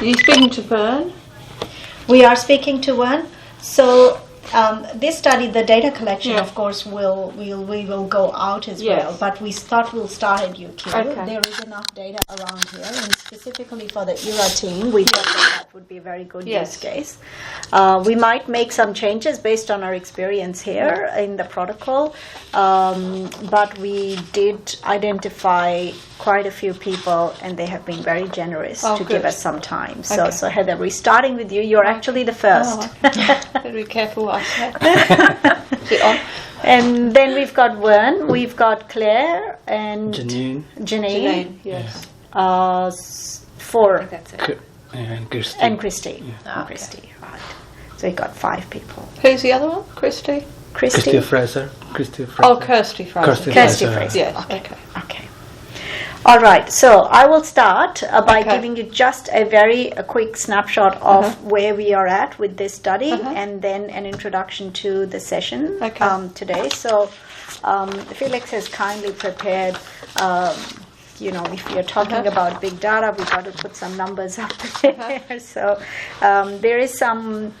you speaking to Vern? We are speaking to one. So this study, the data collection, of course, we will go out as well. But we thought we'll start at UQ. Okay. There is enough data around here, and specifically for the ERA team, we thought that would be a very good use case. We might make some changes based on our experience here in the protocol, but we did identify quite a few people, and they have been very generous to give us some time. So Heather, we're starting with you. You're actually the first. Better be careful what I say. Is it on? And then we've got Vern, we've got Claire, and Janine, yes. 4. That's it. And Christy. And Christy. Oh, Christy, right. So we got 5 people. Who's the other one? Christy? Kirsty Fraser. Oh, Kirsty Fraser. Kirsty Fraser. Yes. Okay. All right. So I will start by giving you just a quick snapshot of where we are at with this study, and then an introduction to the session today. So Felix has kindly prepared. If you're talking about big data, we've got to put some numbers up there. So there is some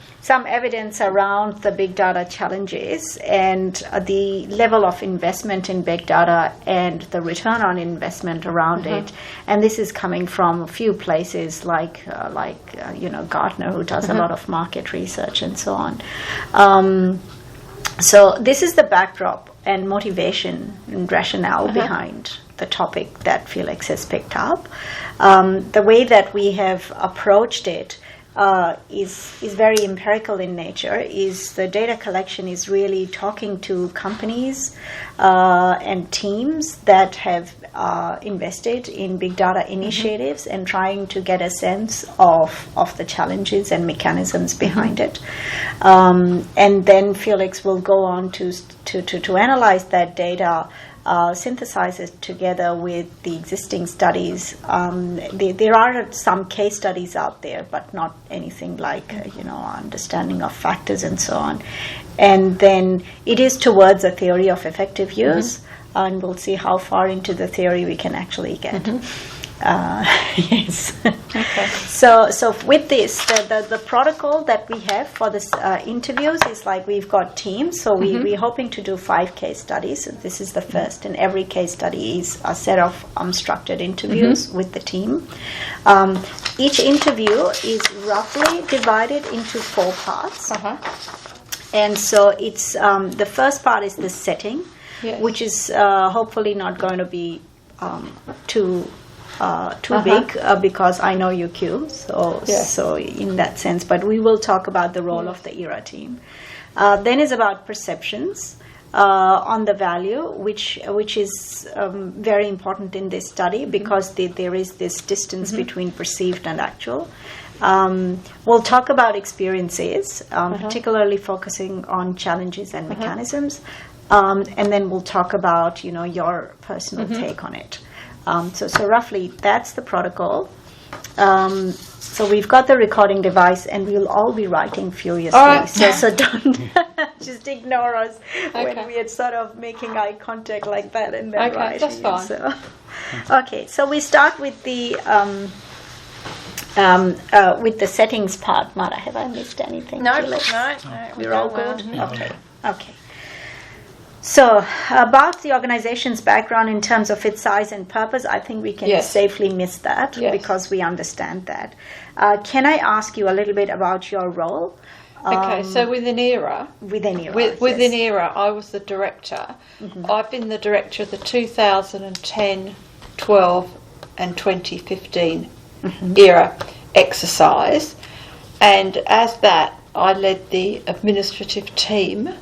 evidence around the big data challenges and the level of investment in big data and the return on investment around it. And this is coming from a few places like Gartner, who does a lot of market research and so on. So this is the backdrop and motivation and rationale behind the topic that Felix has picked up. The way that we have approached it is very empirical in nature. Is the data collection is really talking to companies and teams that have invested in big data initiatives and trying to get a sense of the challenges and mechanisms behind it. And then Felix will go on to analyze that data, synthesize it together with the existing studies. There are some case studies out there, but not anything like understanding of factors and so on. And then it is towards a theory of effective use, and we'll see how far into the theory we can actually get. Yes. Okay. So with this, the protocol that we have for this interviews is like we've got teams. So we're hoping to do 5 case studies. So this is the first, and every case study is a set of structured interviews with the team. Each interview is roughly divided into 4 parts. And so it's the first part is the setting, which is hopefully not going to be too big because I know UQ, so in that sense. But we will talk about the role of the ERA team. Then is about perceptions on the value, which is very important in this study because there is this distance between perceived and actual. We'll talk about experiences, particularly focusing on challenges and mechanisms, and then we'll talk about your personal take on it. So roughly that's the protocol. So we've got the recording device, and we'll all be writing furiously. So don't just ignore us when we are sort of making eye contact like that and then writing. That's fine. So we start with the settings part. Mara, have I missed anything? No, we're all good. Okay. So about the organization's background in terms of its size and purpose, I think we can safely miss that because we understand that. Can I ask you a little bit about your role? Okay, so within ERA, I was the director. I've been the director of the 2010, 12 and 2015 ERA exercise, and as that I led the administrative team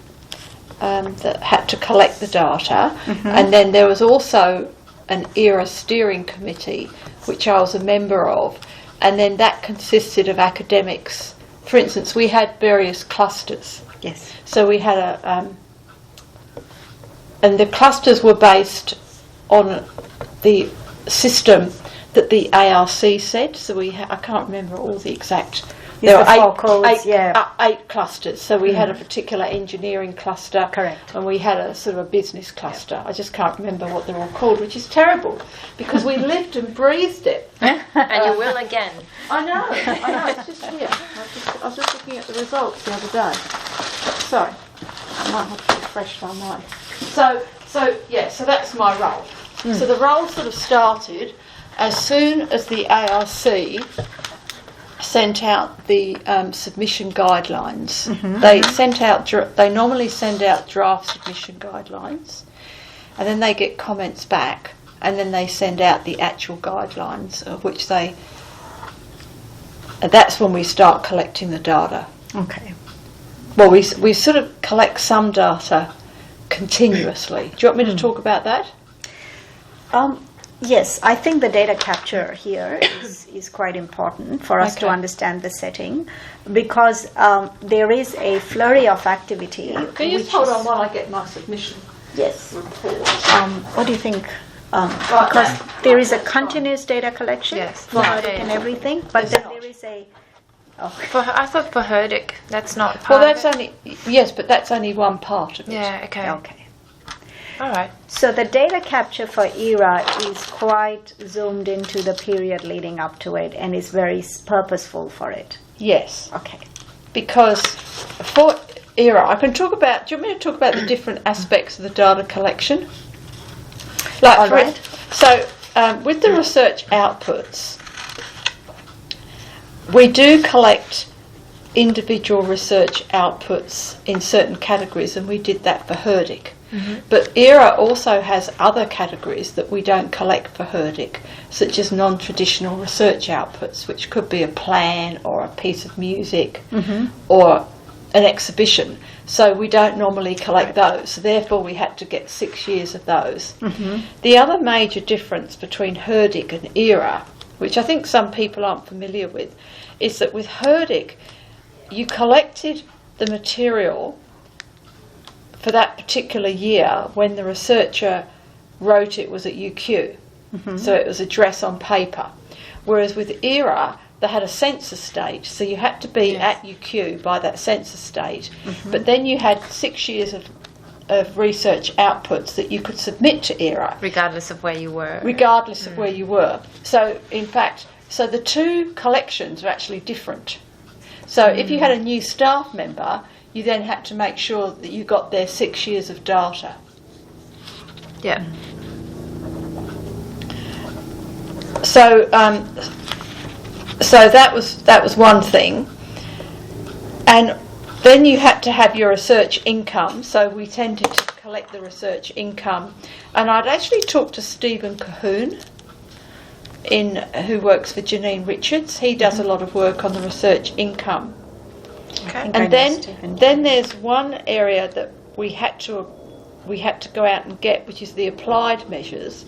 that had to collect the data, and then there was also an ERA steering committee which I was a member of, and then that consisted of academics. For instance, we had various clusters. Yes. So we had and the clusters were based on the system that the ARC said. So I can't remember all the exact There were eight clusters. So we had a particular engineering cluster. Correct. And we had a sort of a business cluster. I just can't remember what they're all called, which is terrible because we lived and breathed it. And you will again. I know. It's just here. I was just looking at the results the other day. Sorry. I might have to refresh my mind. So that's my role. So the role sort of started as soon as the ARC sent out the submission guidelines. They normally send out draft submission guidelines, and then they get comments back, and then they send out the actual guidelines, of which that's when we start collecting the data. Okay. Well, we sort of collect some data continuously. Do you want me to talk about that? Yes, I think the data capture here is quite important for us to understand the setting, because there is a flurry of activity. Can you just hold on while I get my submission? Yes. Report. What do you think? Because there is a continuous data collection for HERDIC and everything, but then there is a... I thought for HERDIC, that's not part Well, that's only... Yes, but that's only one part of it. Yeah, okay. Okay. All right. So the data capture for ERA is quite zoomed into the period leading up to it and is very purposeful for it. Yes. Okay. Because for ERA, I can talk about... Do you want me to talk about the different aspects of the data collection? All right. So with the research outputs, we do collect individual research outputs in certain categories, and we did that for HERDIC. But ERA also has other categories that we don't collect for HERDIC, such as non-traditional research outputs, which could be a plan or a piece of music or an exhibition. So we don't normally collect those. So therefore we had to get 6 years of those. The other major difference between HERDIC and ERA, which I think some people aren't familiar with, is that with HERDIC you collected the material for that particular year when the researcher wrote it was at UQ. So it was address on paper. Whereas with ERA, they had a census date, so you had to be at UQ by that census date. But then you had 6 years of research outputs that you could submit to ERA. Regardless of where you were. Regardless of where you were. So, in fact, the two collections are actually different. So if you had a new staff member, you then had to make sure that you got their 6 years of data. Yeah. So that was one thing, and then you had to have your research income. So we tended to collect the research income, and I'd actually talked to Stephen Cahoon, who works for Janine Richards. He does a lot of work on the research income. Okay. And then there's one area that we had to go out and get, which is the applied measures,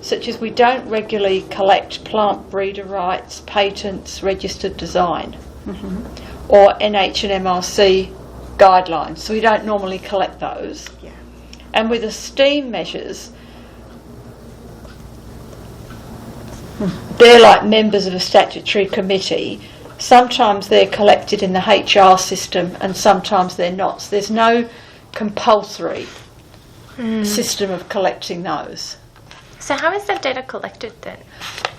such as we don't regularly collect plant breeder rights, patents, registered design, or NH and MRC guidelines. So we don't normally collect those. Yeah. And with the STEAM measures, they're like members of a statutory committee. Sometimes they're collected in the HR system and sometimes they're not. So there's no compulsory system of collecting those. So how is that data collected then?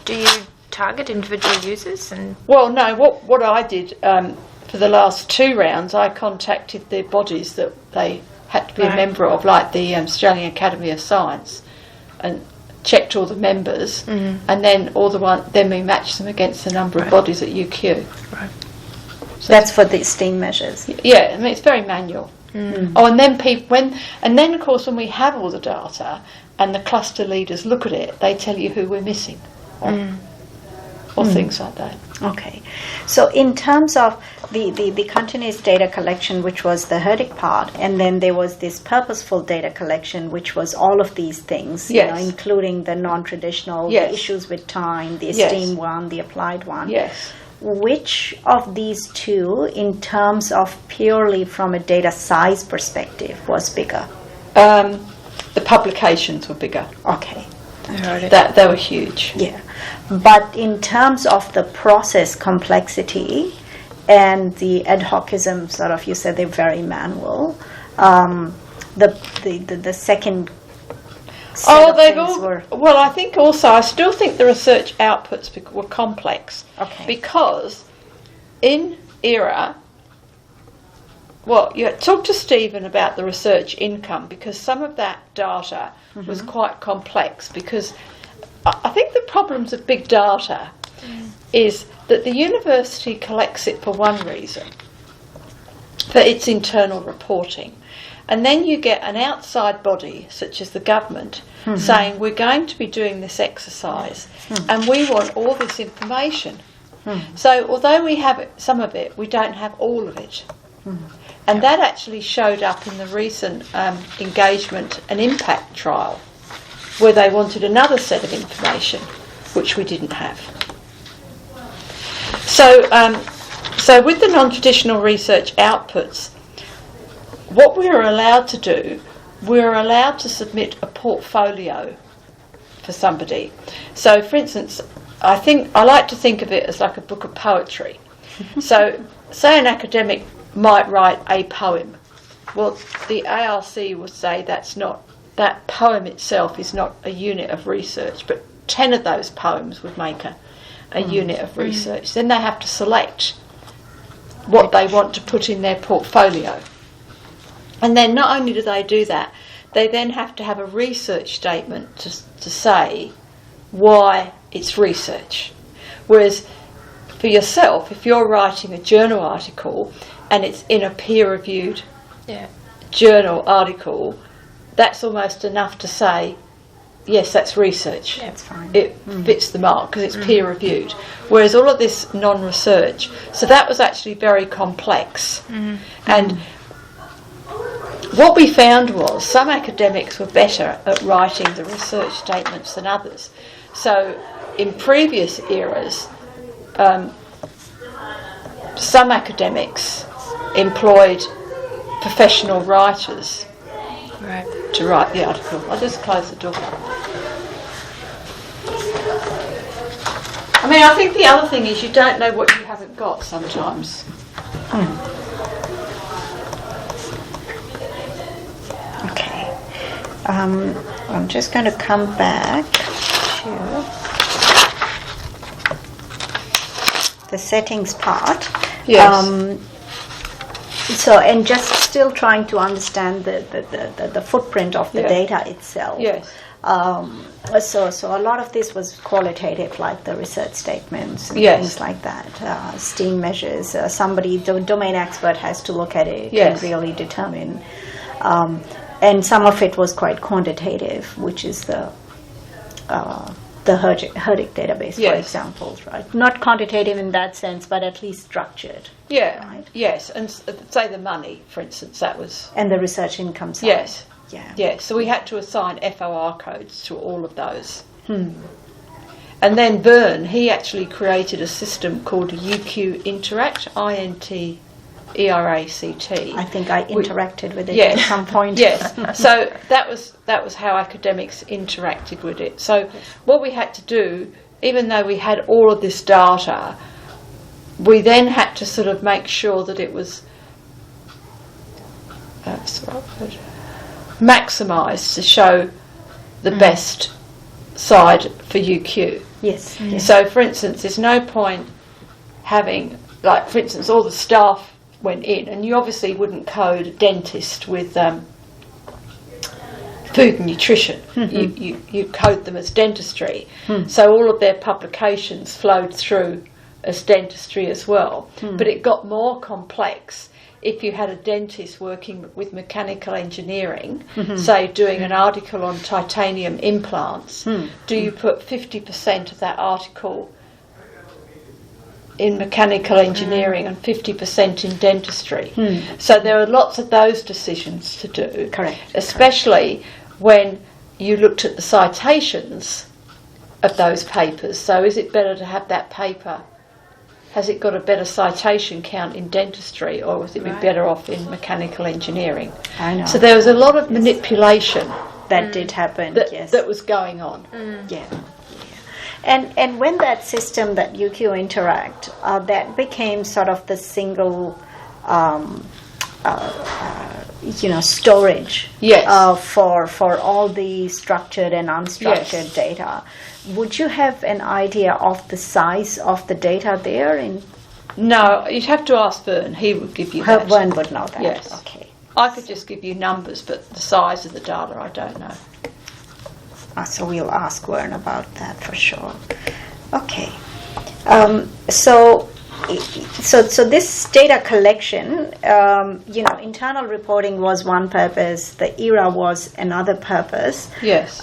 Do you target individual users? Well, no. What I did for the last 2 rounds, I contacted the bodies that they had to be a member of, like the Australian Academy of Science, and checked all the members, and then then we matched them against the number of bodies at UQ. Right. So that's for the STEAM measures. Yeah, I mean it's very manual. Oh, and then of course when we have all the data and the cluster leaders look at it, they tell you who we're missing, or things like that. Okay, so in terms of the continuous data collection, which was the HERDIC part, and then there was this purposeful data collection, which was all of these things, including the non-traditional, the issues with time, the STEAM one, the applied one. Yes. Which of these two, in terms of purely from a data size perspective, was bigger? The publications were bigger. Okay. They were huge. Yeah. But in terms of the process complexity, and the ad hocism sort of, you said they're very manual. The second set of things were... Well, I think also, I still think the research outputs were complex. Okay. Because in ERA, well, you talk to Stephen about the research income, because some of that data was quite complex, because I think the problems of big data is that the university collects it for one reason, for its internal reporting. And then you get an outside body, such as the government, saying, we're going to be doing this exercise and we want all this information. So although we have some of it, we don't have all of it. And that actually showed up in the recent engagement and impact trial, where they wanted another set of information, which we didn't have. So, so with the non-traditional research outputs, what we were allowed to do, we were allowed to submit a portfolio for somebody. So, for instance, I like to think of it as like a book of poetry. So, say an academic might write a poem. Well, the ARC would say that poem itself is not a unit of research, but 10 of those poems would make a unit of research. Then they have to select what they want to put in their portfolio. And then not only do they do that, they then have to have a research statement to say why it's research. Whereas for yourself, if you're writing a journal article and it's in a peer-reviewed journal article, that's almost enough to say, yes, that's research. Yeah, that's fine. It fits the mark because it's peer-reviewed. Whereas all of this non-research, so that was actually very complex. And what we found was some academics were better at writing the research statements than others. So in previous eras, some academics employed professional writers to write the article. I'll just close the door. I mean, I think the other thing is you don't know what you haven't got sometimes. Okay. I'm just going to come back to the settings part. Yes. So, and just still trying to understand the footprint of the data itself. Yes. So a lot of this was qualitative, like the research statements and things like that. STEAM measures. The domain expert has to look at it and really determine. And some of it was quite quantitative, which is the Herdic database, for example, right? Not quantitative in that sense, but at least structured. Yeah. Right? Yes, and say the money, for instance, that was. And the research income side. Yes. Yeah. Yeah. So we had to assign FOR codes to all of those. And then Byrne, he actually created a system called UQ Interact, INTERACT. I think I interacted with it at some point. Yes. So that was how academics interacted with it. So what we had to do, even though we had all of this data, we then had to sort of make sure that it was maximised to show the best side for UQ. Yes. So, for instance, there's no point having, like, for instance, all the staff went in, and you obviously wouldn't code a dentist with food and nutrition. You code them as dentistry. So all of their publications flowed through as dentistry as well. But it got more complex if you had a dentist working with mechanical engineering, say doing an article on titanium implants. Do you put 50% of that article in mechanical engineering and 50% in dentistry? So there are lots of those decisions to do. Correct. Especially when you looked at the citations of those papers. So is it better to have that paper? Has it got a better citation count in dentistry, or would it be better off in mechanical engineering? I know. So there was a lot of manipulation that did happen. that was going on. Yeah. And when that system, that UQ Interact, that became sort of the single, storage for all the structured and unstructured data. Would you have an idea of the size of the data there? No, you'd have to ask Vern. He would give you that. Vern would know that. Yes. Okay. I could just give you numbers, but the size of the data, I don't know. So we'll ask Vern about that for sure. Okay. So this data collection, internal reporting was one purpose. The ERA was another purpose. Yes.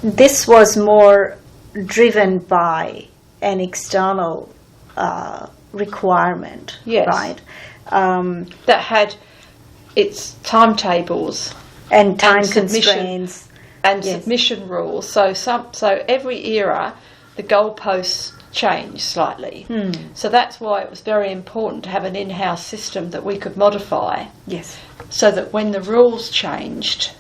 This was more driven by an external requirement, right? That had its timetables and time constraints and submission rules. So every ERA, the goalposts change slightly. So that's why it was very important to have an in-house system that we could modify. Yes. So that when the rules changed,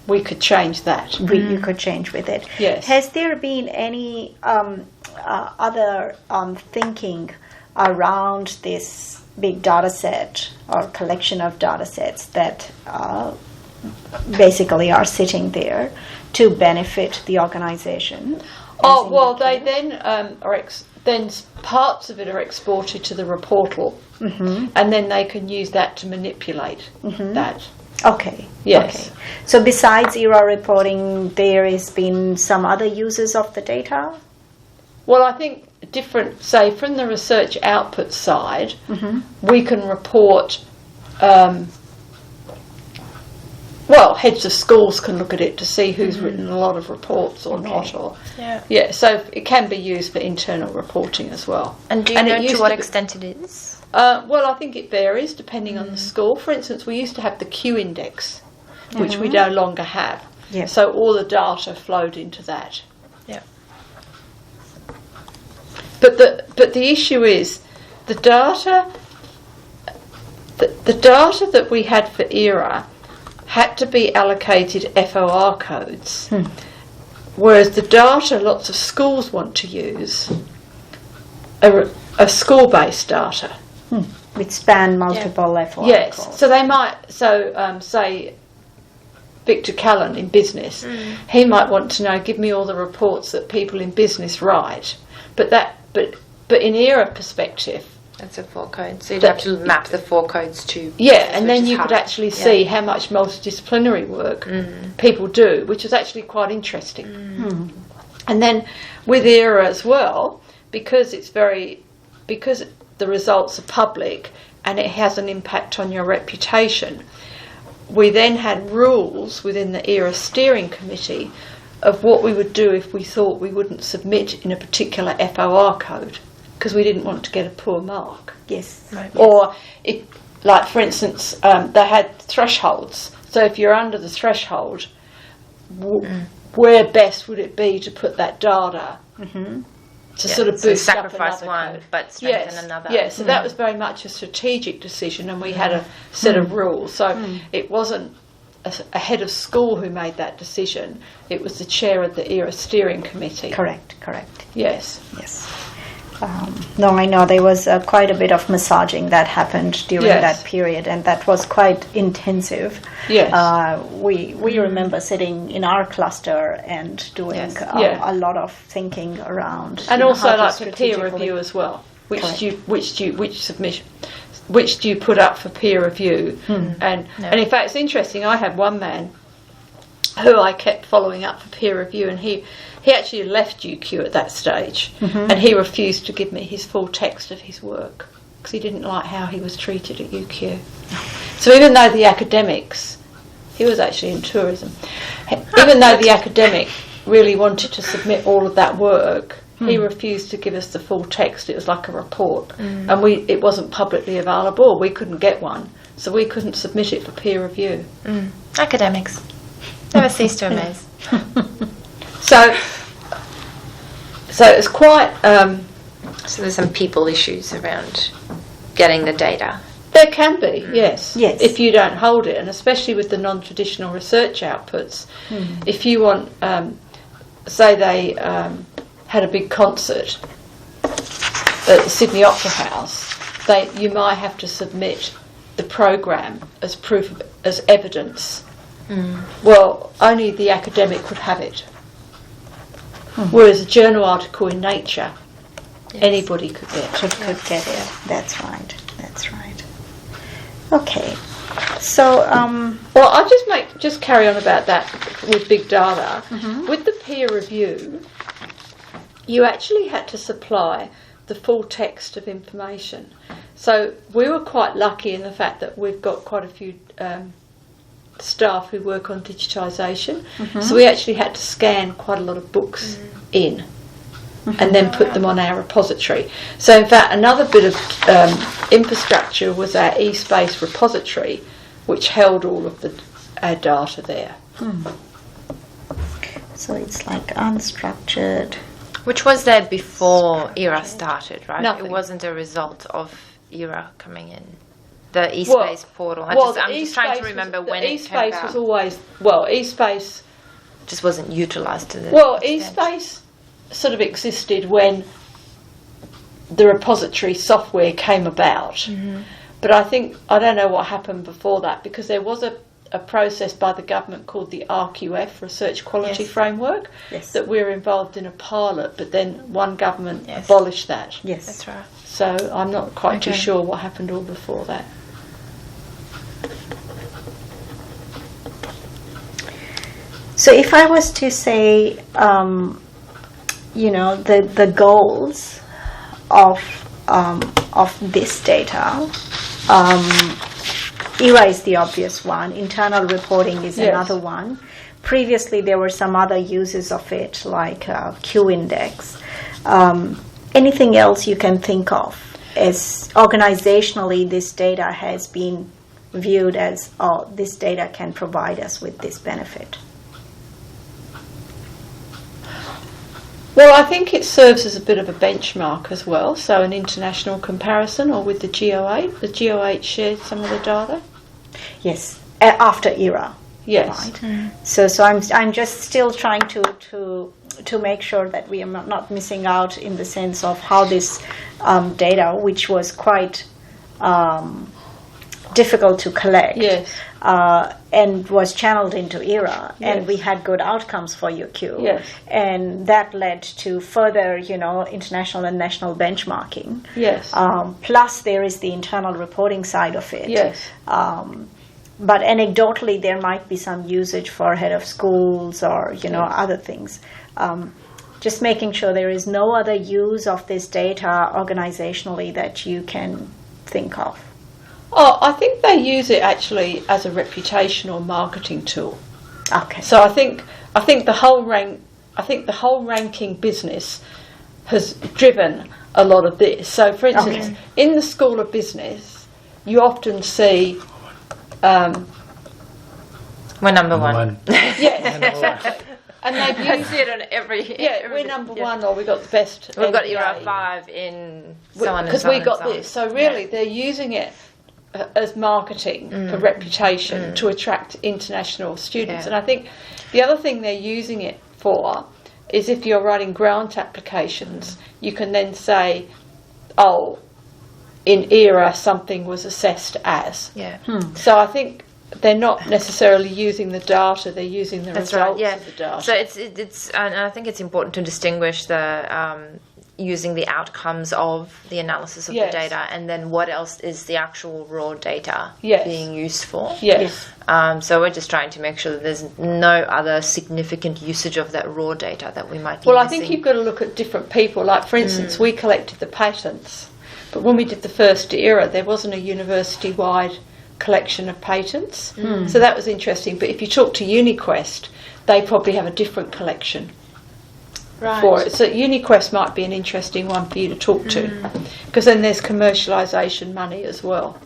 we could change that. You could change with it. Yes. Has there been any other thinking around this big data set or collection of data sets that basically are sitting there to benefit the organization? Oh, well, they then then parts of it are exported to the reportal, and then they can use that to manipulate that. Okay. Yes. Okay. So besides ERA reporting, there has been some other uses of the data? Well, I think different, say, from the research output side, we can report, heads of schools can look at it to see who's written a lot of reports or not. So it can be used for internal reporting as well. And do you know to what extent it is? Well, I think it varies depending on the school. For instance, we used to have the Q index, which we no longer have. Yeah. So all the data flowed into that. Yeah. But the issue is the data that we had for ERA had to be allocated FOR codes, whereas the data lots of schools want to use are school-based data. Which span multiple FOR Yes, codes. so they might, say Victor Callan in business, he might want to know, give me all the reports that people in business write. But in ERA perspective, that's a 4 code. So you'd have to map the 4 codes to... Yeah, and then you could actually see how much multidisciplinary work people do, which is actually quite interesting. And then with ERA as well, because the results are public and it has an impact on your reputation, we then had rules within the ERA steering committee of what we would do if we thought we wouldn't submit in a particular FOR code, because we didn't want to get a poor mark. Yes. Right. Or, for instance, they had thresholds. So if you're under the threshold, where best would it be to put that data to sort of boost up sacrifice another one, code? but strengthen another. Yes, so that was very much a strategic decision, and we had a set of rules. So it wasn't a head of school who made that decision. It was the chair of the ERA steering committee. Correct. Yes. No, I know there was quite a bit of massaging that happened during that period, and that was quite intensive. Yes. We remember sitting in our cluster and doing a lot of thinking around. And also like for peer review as well. Which do you put up for peer review? And in fact, it's interesting. I had one man who I kept following up for peer review, and he actually left UQ at that stage, and he refused to give me his full text of his work because he didn't like how he was treated at UQ. So even though the academics, he was actually in tourism, even though the academic really wanted to submit all of that work, he refused to give us the full text. It was like a report, and it wasn't publicly available. We couldn't get one, so we couldn't submit it for peer review. Academics never cease to amaze. So it's quite... so there's some people issues around getting the data. There can be, yes. Yes. If you don't hold it, and especially with the non-traditional research outputs. If you want, say they had a big concert at the Sydney Opera House, you might have to submit the program as proof as evidence. Well, only the academic could have it. Whereas a journal article in Nature, anybody could get. Could get it. That's right. Okay. So, well, I'll just carry on about that with big data. With the peer review, you actually had to supply the full text of information. So we were quite lucky in the fact that we've got quite a few staff who work on digitisation. So we actually had to scan quite a lot of books in and then put them on our repository. So in fact, another bit of infrastructure was our eSpace repository, which held all of our data there. So it's like unstructured. Which was there before ERA started, right? Nothing. It wasn't a result of ERA coming in. The eSpace portal. I'm just trying to remember when it came eSpace out. was always, eSpace Just wasn't utilised to the eSpace sort of existed when the repository software came about. But I don't know what happened before that, because there was a process by the government called the RQF, Research Quality Framework, that we're involved in a pilot, but then one government abolished that. Yes. That's right. So I'm not quite too sure what happened all before that. So if I was to say, the goals of this data, ERA is the obvious one. Internal reporting is another one. Previously, there were some other uses of it, like Q-index. Anything else you can think of as organizationally this data has been viewed as, this data can provide us with this benefit? Well, I think it serves as a bit of a benchmark as well, so an international comparison, or with the GOH. The GOH shared some of the data. Yes, after ERA. Yes. Right. So I'm just still trying to make sure that we are not missing out in the sense of how this data, which was quite difficult to collect, and was channeled into ERA, and we had good outcomes for UQ, and that led to further, international and national benchmarking. Yes. Plus, there is the internal reporting side of it. Yes. But anecdotally, there might be some usage for head of schools or other things. Just making sure there is no other use of this data organizationally that you can think of. Oh, I think they use it actually as a reputational marketing tool. Okay. So I think the whole ranking business has driven a lot of this. So, for instance, in the School of Business, you often see. We're number one. Yes. And they've I used see it on every. we're number one, or we got the best. We've got MBA. ERA 5 in so on and because so on. we got this. So really, they're using it as marketing for reputation to attract international students. And I think the other thing they're using it for is if you're writing grant applications, you can then say, in ERA something was assessed as. So I think they're not necessarily using the data; they're using the results of the data. So it's and I think it's important to distinguish the using the outcomes of the analysis of the data, and then what else is the actual raw data being used for. So we're just trying to make sure that there's no other significant usage of that raw data that we might be Well, missing. I think you've got to look at different people. Like, for instance, we collected the patents, but when we did the first ERA, there wasn't a university-wide collection of patents. So that was interesting. But if you talk to UniQuest, they probably have a different collection. For it. So UniQuest might be an interesting one for you to talk to, because then there's commercialisation money as well.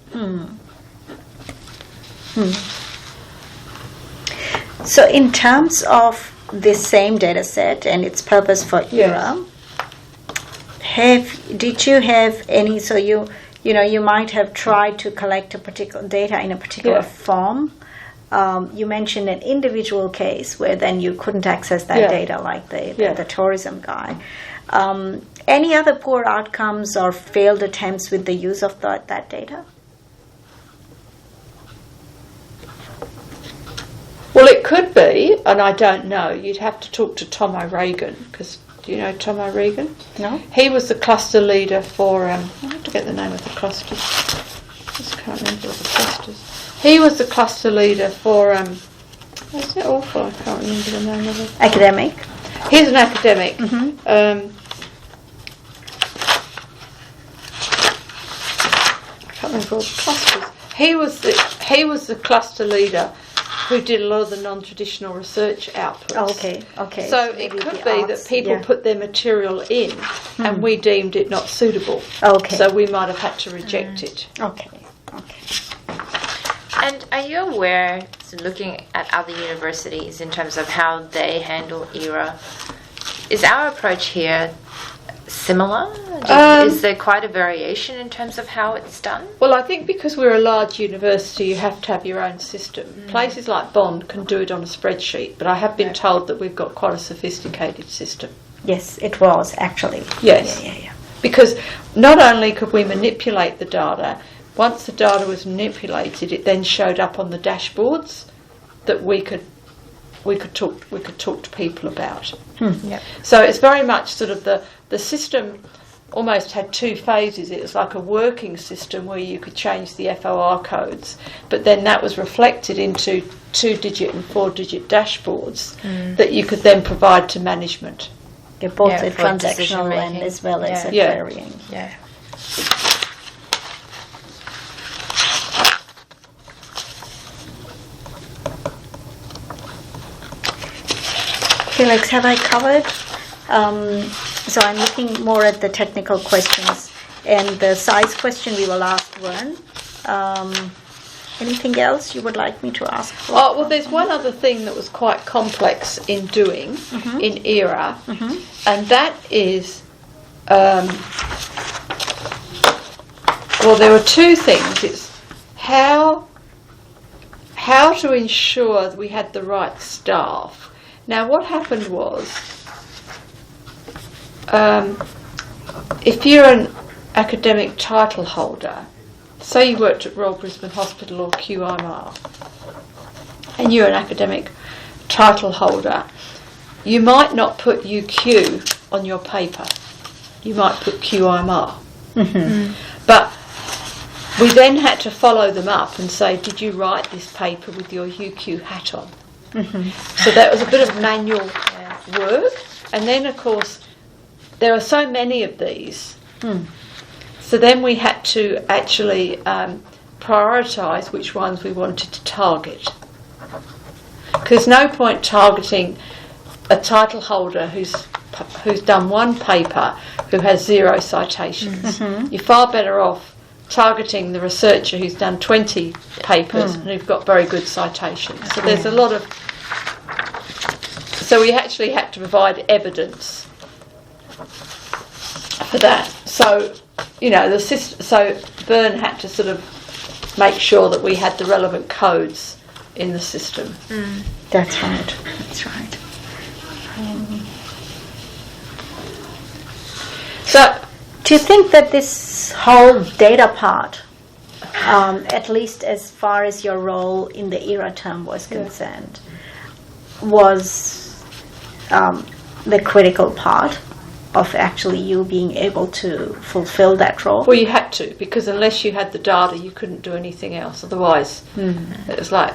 So in terms of this same data set and its purpose for ERA, did you have any, so you you might have tried to collect a particular data in a particular form. You mentioned an individual case where then you couldn't access that data, like the tourism guy. Any other poor outcomes or failed attempts with the use of that data? Well, it could be, and I don't know. You'd have to talk to Tom O'Regan, because do you know Tom O'Regan? No. He was the cluster leader for, I have to get the name of the clusters. I just can't remember the clusters. He was the cluster leader for, is it awful? I can't remember the name of it. Academic? He's an academic. I can't remember all the clusters. He was the cluster leader who did a lot of the non-traditional research outputs. Okay. So maybe it could be that people put their material in and we deemed it not suitable. Okay. So we might have had to reject it. Okay. And are you aware, so looking at other universities in terms of how they handle ERA, is our approach here similar? Is there quite a variation in terms of how it's done? Well, I think because we're a large university, you have to have your own system. Places like Bond can do it on a spreadsheet, but I have been told that we've got quite a sophisticated system. Yes, it was actually. Yes. Yeah. Because not only could we manipulate the data, once the data was manipulated, it then showed up on the dashboards that we could talk to people about. Yep. So it's very much sort of the system almost had two phases. It was like a working system where you could change the FOR codes, but then that was reflected into 2-digit and 4-digit dashboards that you could then provide to management. Both the transactional and as well as the querying. Yeah. Feliks, have I covered? So I'm looking more at the technical questions, and the size question we will ask Vern. Anything else you would like me to ask for? Oh, well, there's one other thing that was quite complex in doing in ERA, and that is, well, there were two things. It's how to ensure that we had the right staff. Now, what happened was, if you're an academic title holder, say you worked at Royal Brisbane Hospital or QIMR, and you're an academic title holder, you might not put UQ on your paper. You might put QIMR. But we then had to follow them up and say, did you write this paper with your UQ hat on? So that was a bit of manual work. And then, of course, there are so many of these. So then we had to actually prioritise which ones we wanted to target. Because no point targeting a title holder who's done one paper who has 0 citations. You're far better off targeting the researcher who's done 20 papers and who've got very good citations. So there's a lot of... So we actually had to provide evidence for that. So, so Vern had to sort of make sure that we had the relevant codes in the system. That's right. So, do you think that this whole data part, at least as far as your role in the ERA term was concerned, was the critical part of actually you being able to fulfill that role? Well, you had to, because unless you had the data, you couldn't do anything else. Otherwise, it was like,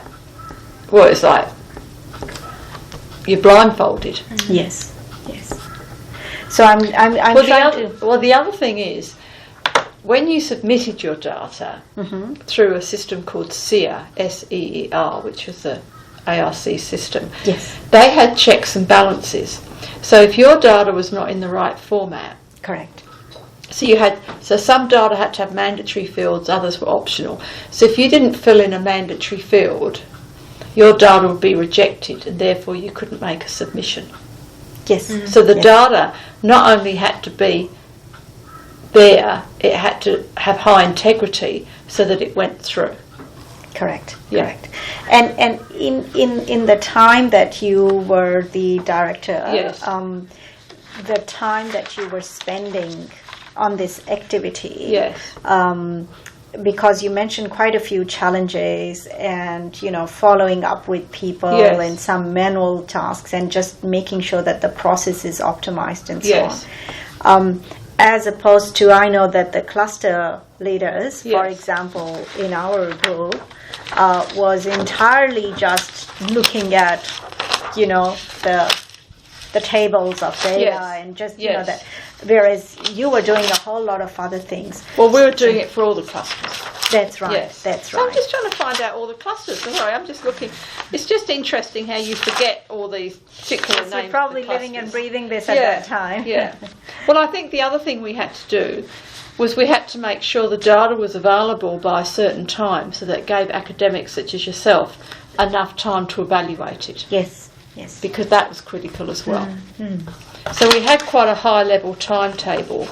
you're blindfolded. Yes. So I'm trying to... Well, the other thing is, when you submitted your data through a system called SEER, S-E-E-R, which was the ARC system, they had checks and balances. So if your data was not in the right format, correct. So some data had to have mandatory fields, others were optional. So if you didn't fill in a mandatory field, your data would be rejected, and therefore you couldn't make a submission. Yes. So the data not only had to be there it had to have high integrity so that it went through. Correct. And in the time that you were the director, the time that you were spending on this activity, because you mentioned quite a few challenges and, following up with people and some manual tasks and just making sure that the process is optimized and so on. As opposed to, I know that the cluster leaders, for example, in our group, was entirely just looking at, the tables of data and just, that. Whereas you were doing a whole lot of other things. Well, we were doing it for all the clusters. That's right. That's right. So I'm just trying to find out all the clusters. Sorry, I'm just looking. It's just interesting how you forget all these particular names. We're probably living and breathing this at that time. Well, I think the other thing we had to do was we had to make sure the data was available by a certain time, so that it gave academics such as yourself enough time to evaluate it. Yes. Because that was critical as well. So we had quite a high-level timetable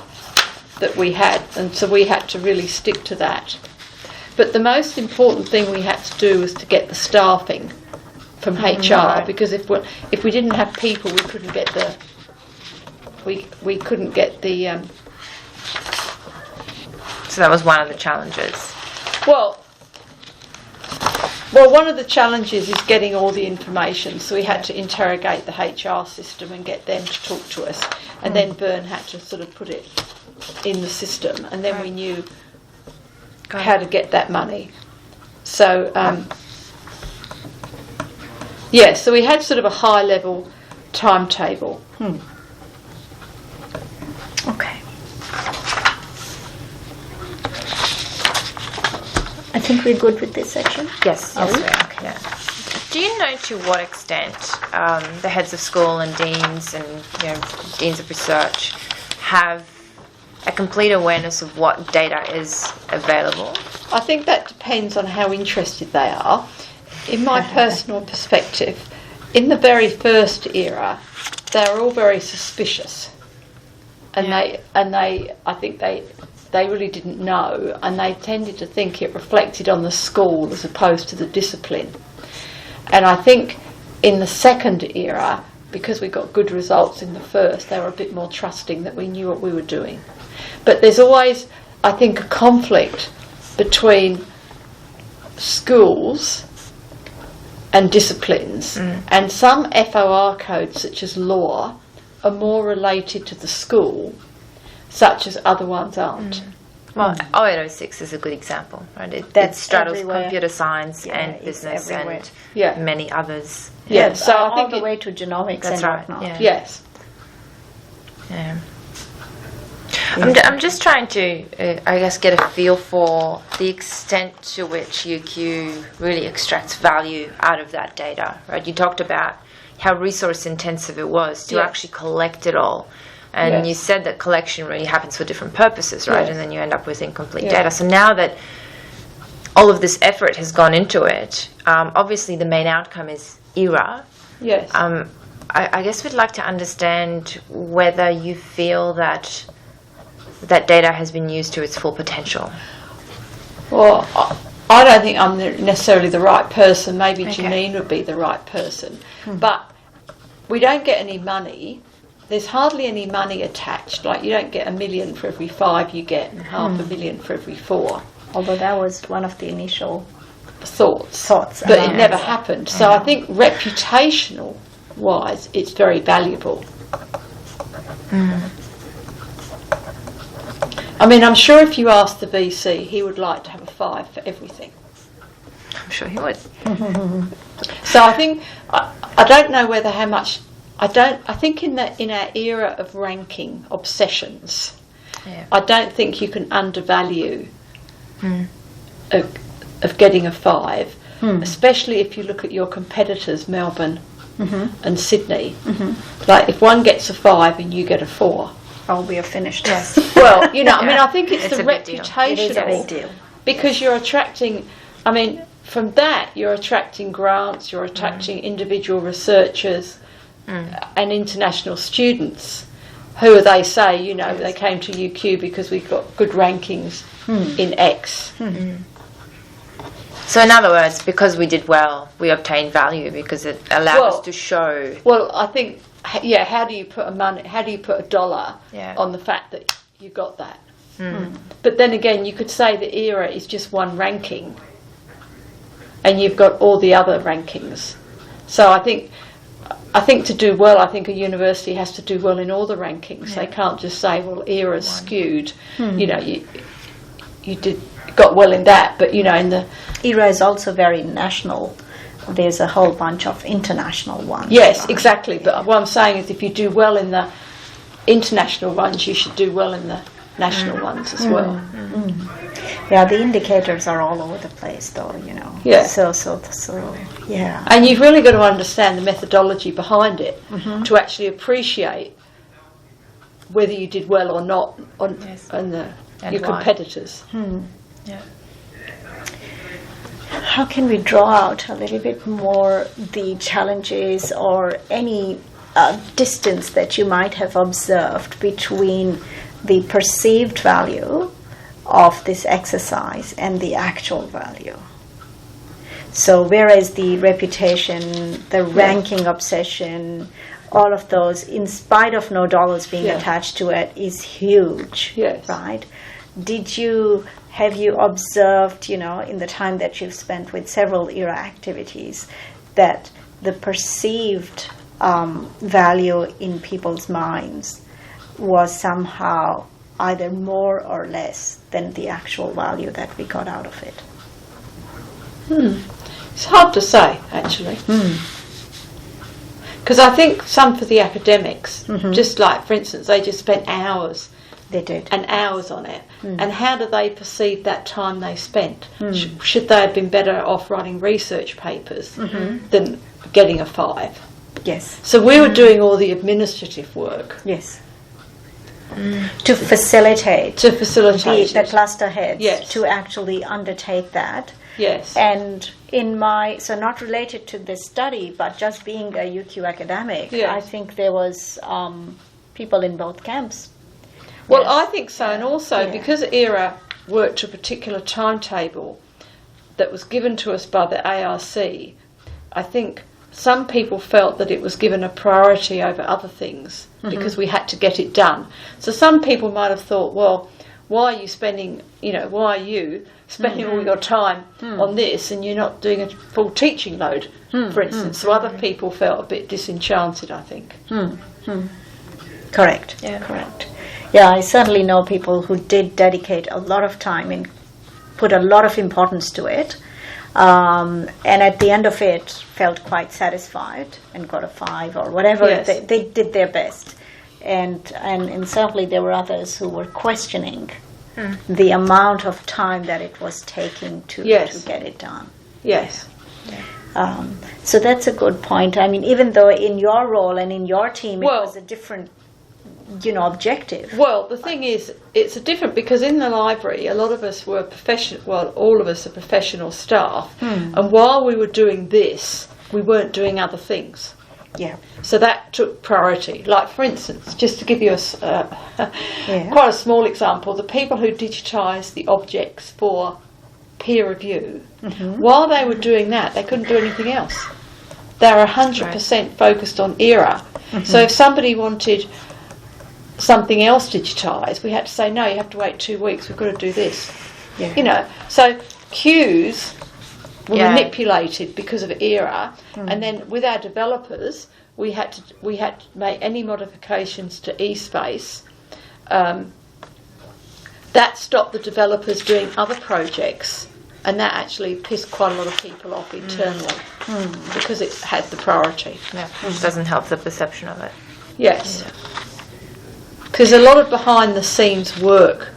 that we had, and so we had to really stick to that. But the most important thing we had to do was to get the staffing from HR, because if we didn't have people, we couldn't get the So that was one of the challenges. Well, one of the challenges is getting all the information, so we had to interrogate the HR system and get them to talk to us, and then Bern had to sort of put it in the system, and then we knew how to get that money. So, so we had sort of a high-level timetable. Okay. I think we're good with this section. Yes, we are. Yeah. Do you know to what extent the heads of school and deans and deans of research have a complete awareness of what data is available? I think that depends on how interested they are. In my personal perspective, in the very first era, they were all very suspicious, and I think they really didn't know, and they tended to think it reflected on the school as opposed to the discipline. And I think in the second era, because we got good results in the first, they were a bit more trusting that we knew what we were doing. But there's always, I think, a conflict between schools and disciplines, and some FOR codes, such as law, are more related to the school, such as other ones aren't. Well, 0806 is a good example, right? It straddles everywhere. computer science and business and many others. So I think all the way to genomics and whatnot. Yes. Yeah. I'm just trying to, get a feel for the extent to which UQ really extracts value out of that data, right? You talked about how resource intensive it was to actually collect it all. And you said that collection really happens for different purposes, right? And then you end up with incomplete data. So now that all of this effort has gone into it, obviously the main outcome is ERA. Yes. I guess we'd like to understand whether you feel that data has been used to its full potential. Well, I don't think I'm necessarily the right person. Maybe Janine would be the right person. But we don't get any money. There's hardly any money attached. Like, you don't get $1 million for every 5 you get, and $500,000 for every 4. Although that was one of the initial thoughts. But it never happened. So I think reputational wise, it's very valuable. I mean, I'm sure if you asked the VC, he would like to have a 5 for everything. I'm sure he would. So I think, I don't know whether how much, I think in our era of ranking obsessions, I don't think you can undervalue of getting a 5, especially if you look at your competitors, Melbourne and Sydney. Like, if one gets a 5 and you get a 4, we are finished. Yes. Well, I mean, I think it's the reputational. It is a big deal. Because you're attracting, I mean, from that you're attracting grants, you're attracting individual researchers and international students. who are they say, you know, they came to UQ because we got good rankings in X. So in other words, because we did well, we obtained value because it allowed us to show. Well, I think, how do you put a dollar on the fact that you got that? But then again, you could say the ERA is just one ranking, and you've got all the other rankings. So I think to do well, I think a university has to do well in all the rankings. They can't just say, well, ERA's skewed. You know, you got well in that, but you know, in the ERA is also very national. There's a whole bunch of international ones. Yes, right? Exactly. But what I'm saying is, if you do well in the international ones, you should do well in the national ones as well. Yeah, the indicators are all over the place, though. You know. Yeah. So yeah. And you've really got to understand the methodology behind it to actually appreciate whether you did well or not on your competitors. Yeah. How can we draw out a little bit more the challenges or any distance that you might have observed between the perceived value of this exercise and the actual value? So whereas the reputation, the ranking obsession, all of those, in spite of no dollars being attached to it, is huge, right? Have you observed, you know, in the time that you've spent with several ERA activities, that the perceived value in people's minds was somehow either more or less than the actual value that we got out of it? It's hard to say, actually. Because I think some for the academics, just like, for instance, they just spent hours. They did. And hours on it. And how do they perceive that time they spent? Should they have been better off writing research papers than getting a 5? Yes. So we were doing all the administrative work. Yes. To facilitate the cluster heads to actually undertake that. Yes. And so not related to this study, but just being a UQ academic, I think there was people in both camps. Well, I think so, and also because ERA worked to a particular timetable that was given to us by the ARC, I think some people felt that it was given a priority over other things because we had to get it done. So some people might have thought, well, why are you spending all your time on this and you're not doing a full teaching load, for instance? So other people felt a bit disenchanted, I think. Correct. Yeah. Correct. Yeah, I certainly know people who did dedicate a lot of time and put a lot of importance to it, and at the end of it felt quite satisfied and got a 5 or whatever. They did their best, and certainly there were others who were questioning the amount of time that it was taking to get it done. Yes. So that's a good point. I mean, even though in your role and in your team it was a different objective. Well, the thing is, it's a different, because in the library a lot of us were all of us are professional staff, and while we were doing this, we weren't doing other things. Yeah. So that took priority. Like, for instance, just to give you quite a small example, the people who digitised the objects for peer review, while they were doing that, they couldn't do anything else. They were 100% focused on ERA. So if somebody wanted something else digitised, we had to say, no, you have to wait 2 weeks, we've got to do this. Yeah. You know, so cues were manipulated because of ERA, and then with our developers, we had to make any modifications to eSpace. That stopped the developers doing other projects, and that actually pissed quite a lot of people off internally because it had the priority. Yeah, which doesn't help the perception of it. Yes. Because a lot of behind-the-scenes work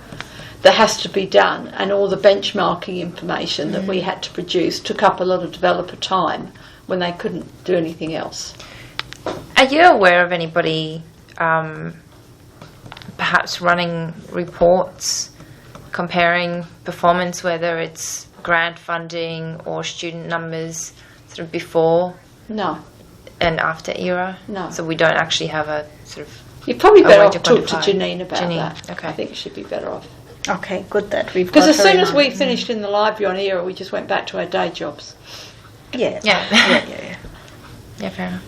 that has to be done, and all the benchmarking information that we had to produce, took up a lot of developer time when they couldn't do anything else. Are you aware of anybody perhaps running reports comparing performance, whether it's grant funding or student numbers, sort of before No. and after ERA? No. So we don't actually have a sort of You're probably better off talk to Janine about that. Okay. I think you should be better off. Okay, good that we've got because as soon as we finished in the library on ERA, we just went back to our day jobs. Yeah. Yeah, fair enough.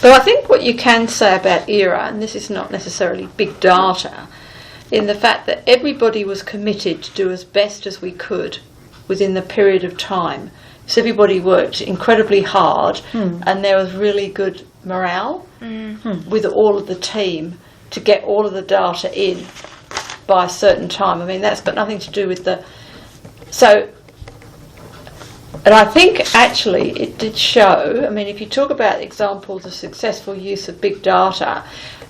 But I think what you can say about ERA, and this is not necessarily big data, in the fact that everybody was committed to do as best as we could within the period of time. So everybody worked incredibly hard, and there was really good morale with all of the team to get all of the data in by a certain time. I mean, that's got nothing to do with the... So, and I think actually it did show, I mean, if you talk about examples of successful use of big data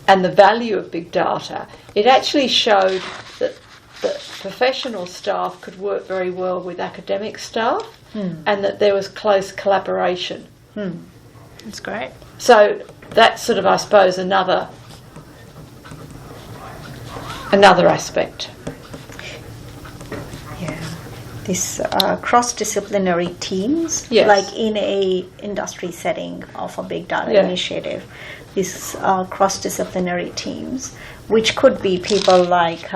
and the value of big data, it actually showed that professional staff could work very well with academic staff and that there was close collaboration. That's great. So that's sort of, I suppose, another aspect. Yeah, this cross-disciplinary teams, yes. like in a industry setting of a big data initiative, these cross-disciplinary teams, which could be people like,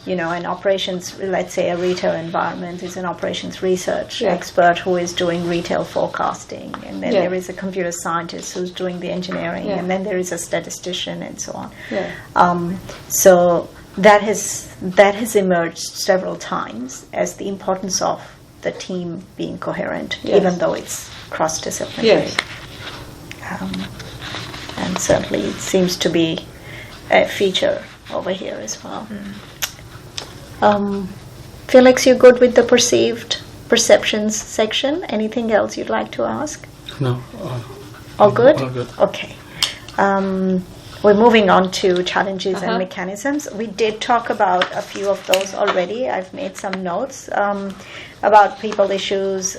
an operations, let's say a retail environment is an operations research expert who is doing retail forecasting, and then there is a computer scientist who's doing the engineering, and then there is a statistician and so on. So that has emerged several times as the importance of the team being coherent, even though it's cross-disciplinary. And certainly it seems to be a feature over here as well. Felix, you good with the perceptions section? Anything else you'd like to ask? No. All good? All good. Okay. We're moving on to challenges and mechanisms. We did talk about a few of those already. I've made some notes about people issues,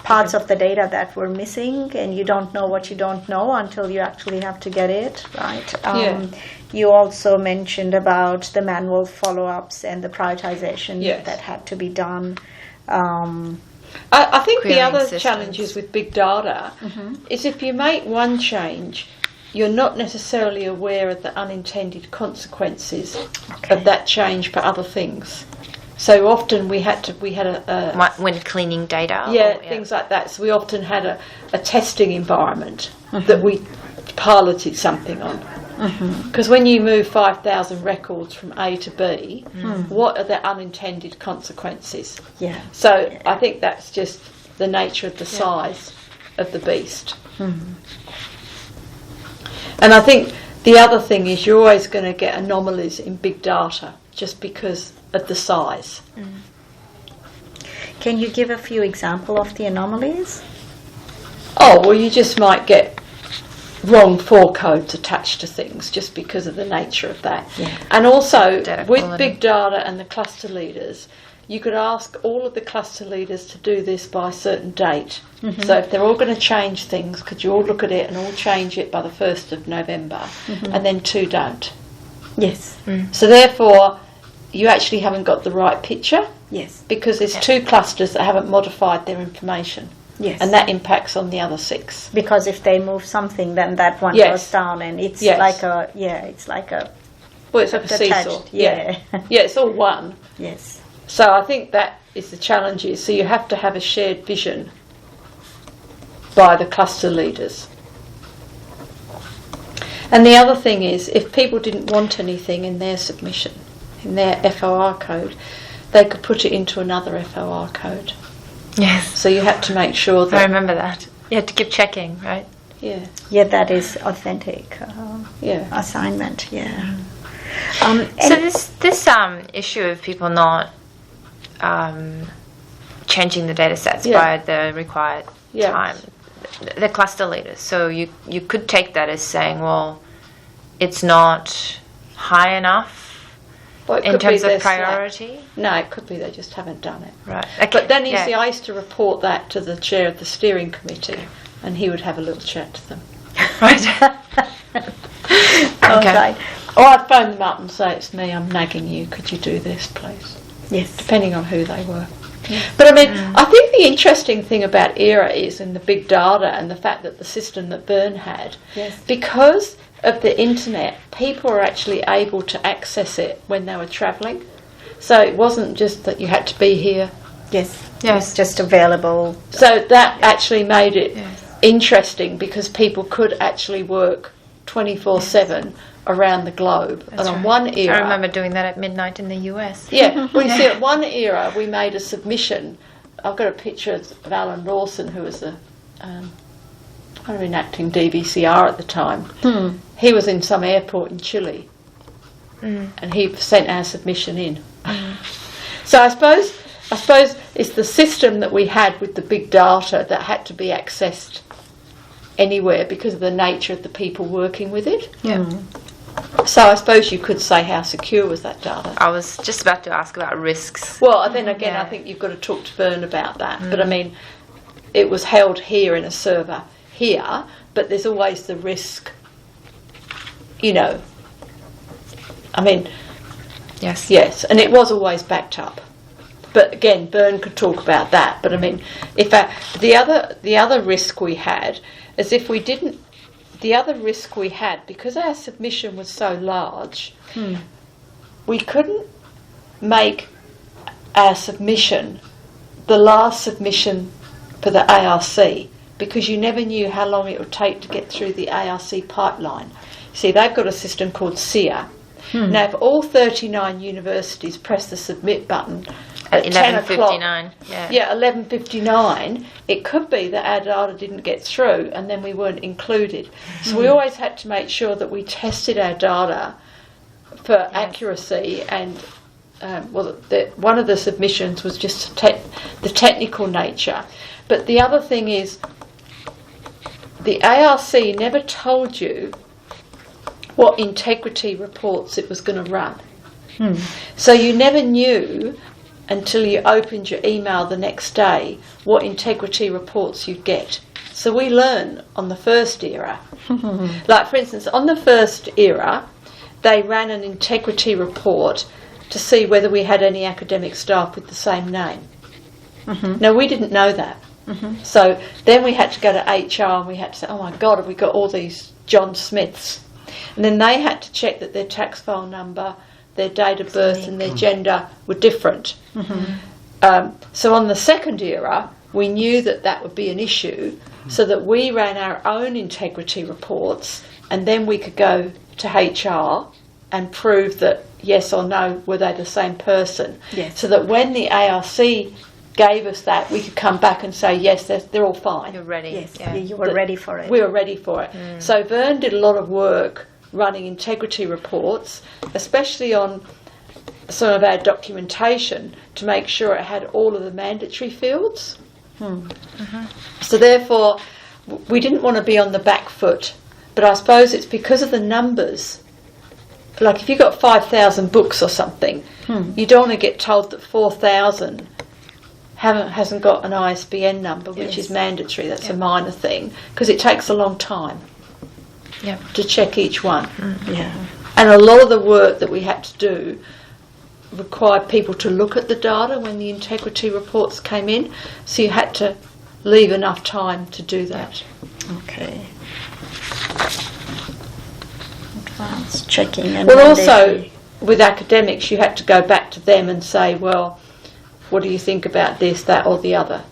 parts of the data that were missing, and you don't know what you don't know until you actually have to get it, right? You also mentioned about the manual follow-ups and the prioritization that had to be done. I think the other challenges with big data is if you make one change, you're not necessarily aware of the unintended consequences of that change for other things. So often we had a when cleaning data. Things like that. So we often had a testing environment that we piloted something on. Because when you move 5,000 records from A to B, what are the unintended consequences? So I think that's just the nature of the size of the beast. And I think the other thing is you're always going to get anomalies in big data just because of the size. Can you give a few examples of the anomalies? Oh, well, you just might get wrong for codes attached to things just because of the nature of that. And also with big data and the cluster leaders, you could ask all of the cluster leaders to do this by a certain date. So if they're all going to change things, could you all look at it and all change it by the 1st of November? And then 2 don't. So therefore you actually haven't got the right picture because there's 2 clusters that haven't modified their information. And that impacts on the other 6. Because if they move something, then that one goes down, and it's like a it's like a seesaw. It's all one. So I think that is the challenge. So you have to have a shared vision by the cluster leaders. And the other thing is, if people didn't want anything in their submission, in their FOR code, they could put it into another FOR code. So you had to make sure that... I remember that. You had to keep checking, right? That is authentic assignment. So this issue of people not changing the data sets by the required time, the cluster leaders. So you could take that as saying, well, it's not high enough in terms of priority? No, it could be they just haven't done it. Right. Okay. But then you see, I used to report that to the chair of the steering committee, and he would have a little chat to them. Right. Okay. Or I'd phone them up and say, it's me, I'm nagging you, could you do this, please? Yes. Depending on who they were. But I mean, I think the interesting thing about ERA is in the big data and the fact that the system that Bern had, because of the internet, people were actually able to access it when they were travelling. So it wasn't just that you had to be here. Yes. It's just available. So that actually made it interesting because people could actually work 24/7 around the globe. That's and on one era, I remember doing that at midnight in the US. Yeah, well, you see, at one era we made a submission. I've got a picture of Alan Lawson, who was enacting DVCR at the time. He was in some airport in Chile, and he sent our submission in. So I suppose it's the system that we had with the big data that had to be accessed anywhere because of the nature of the people working with it. So I suppose you could say how secure was that data? I was just about to ask about risks. Well, then again, I think you've got to talk to Bern about that. But I mean, it was held here in a server here, but there's always the risk, you know. I mean, yes, and it was always backed up. But again, Bern could talk about that. But I mean, if the other risk we had is if we didn't. The other risk we had, because our submission was so large, we couldn't make our submission the last submission for the ARC because you never knew how long it would take to get through the ARC pipeline. See, they've got a system called SEER. Now, if all 39 universities press the submit button at 11:59. 11:59, it could be that our data didn't get through and then we weren't included. So we always had to make sure that we tested our data for accuracy and one of the submissions was just the technical nature. But the other thing is the ARC never told you what integrity reports it was going to run. So you never knew until you opened your email the next day what integrity reports you'd get. So we learned on the first era. Like, for instance, on the first era, they ran an integrity report to see whether we had any academic staff with the same name. Now, we didn't know that. So then we had to go to HR and we had to say, oh my God, have we got all these John Smiths? And then they had to check that their tax file number, their date of birth and their gender were different. So on the second era, we knew that would be an issue, so that we ran our own integrity reports and then we could go to HR and prove that yes or no, were they the same person. So that when the ARC gave us that, we could come back and say, yes, they're all fine. You're ready. Yes, you were ready for it. We were ready for it. So Vern did a lot of work running integrity reports, especially on some of our documentation, to make sure it had all of the mandatory fields. So therefore, we didn't want to be on the back foot. But I suppose it's because of the numbers. Like if you've got 5,000 books or something, you don't want to get told that 4,000 hasn't got an ISBN number, which is mandatory. That's a minor thing, because it takes a long time to check each one. And a lot of the work that we had to do required people to look at the data when the integrity reports came in, so you had to leave enough time to do that. Okay. Advanced checking. And well, also with academics, you had to go back to them and say, well, what do you think about this, that or the other?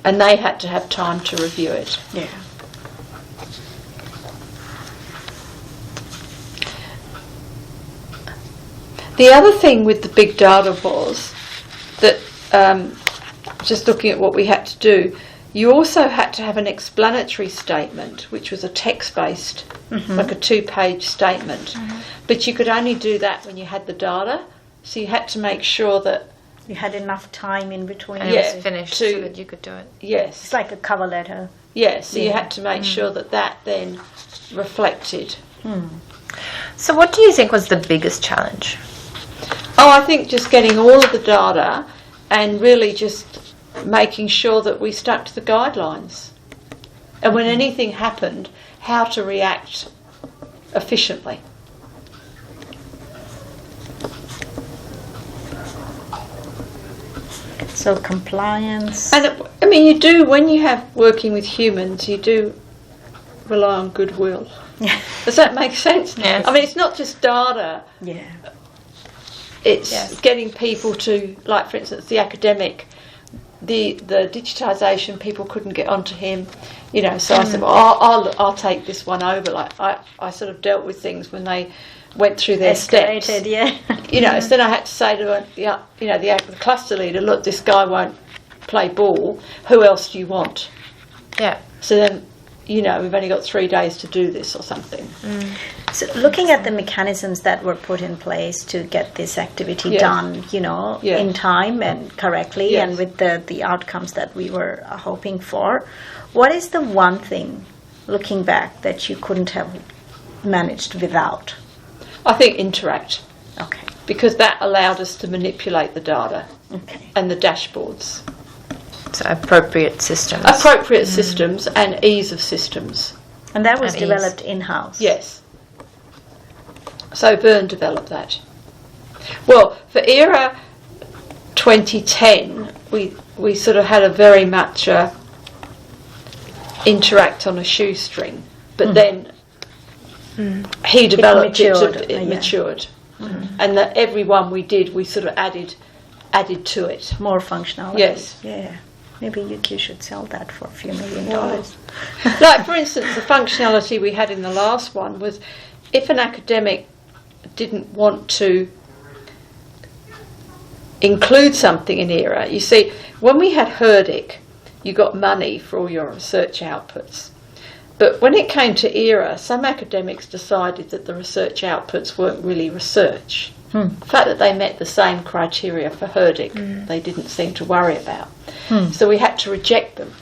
And they had to have time to review it. The other thing with the big data was that, just looking at what we had to do, you also had to have an explanatory statement, which was a text-based, like a 2-page statement. But you could only do that when you had the data, so you had to make sure that you had enough time in between. And it was finished so that you could do it. Yes. It's like a cover letter. Yes, so you had to make sure that then reflected. So what do you think was the biggest challenge? Oh, I think just getting all of the data and really just making sure that we stuck to the guidelines. And when anything happened, how to react efficiently. So compliance. And I mean, you do, when you have working with humans, you do rely on goodwill. Yeah. Does that make sense? Yes. I mean, it's not just data. Yeah. It's getting people to, like, for instance, the academic, the digitisation, people couldn't get onto him, you know, so I said, well, I'll take this one over. Like, I sort of dealt with things when they went through their steps. Yeah. You know, so then I had to say to the cluster leader, look, this guy won't play ball. Who else do you want? Yeah. So then, you know, we've only got 3 days to do this or something. So looking at the mechanisms that were put in place to get this activity done, you know, in time and correctly, and with the outcomes that we were hoping for, what is the one thing, looking back, that you couldn't have managed without? I think interact. Okay. Because that allowed us to manipulate the data and the dashboards. So appropriate systems. Appropriate systems and ease of systems. And that was developed in-house? Yes. So Vern developed that. Well, for ERA 2010, we sort of had a very much interact on a shoestring, but then he developed it matured. And that every one we did, we sort of added to it. More functionality. Yes. Yeah. Maybe you should sell that for a few $1 million. Like, for instance, the functionality we had in the last one was if an academic didn't want to include something in ERA, you see, when we had HERDIC, you got money for all your research outputs. But when it came to ERA, some academics decided that the research outputs weren't really research. The fact that they met the same criteria for HERDIC, they didn't seem to worry about. So we had to reject them.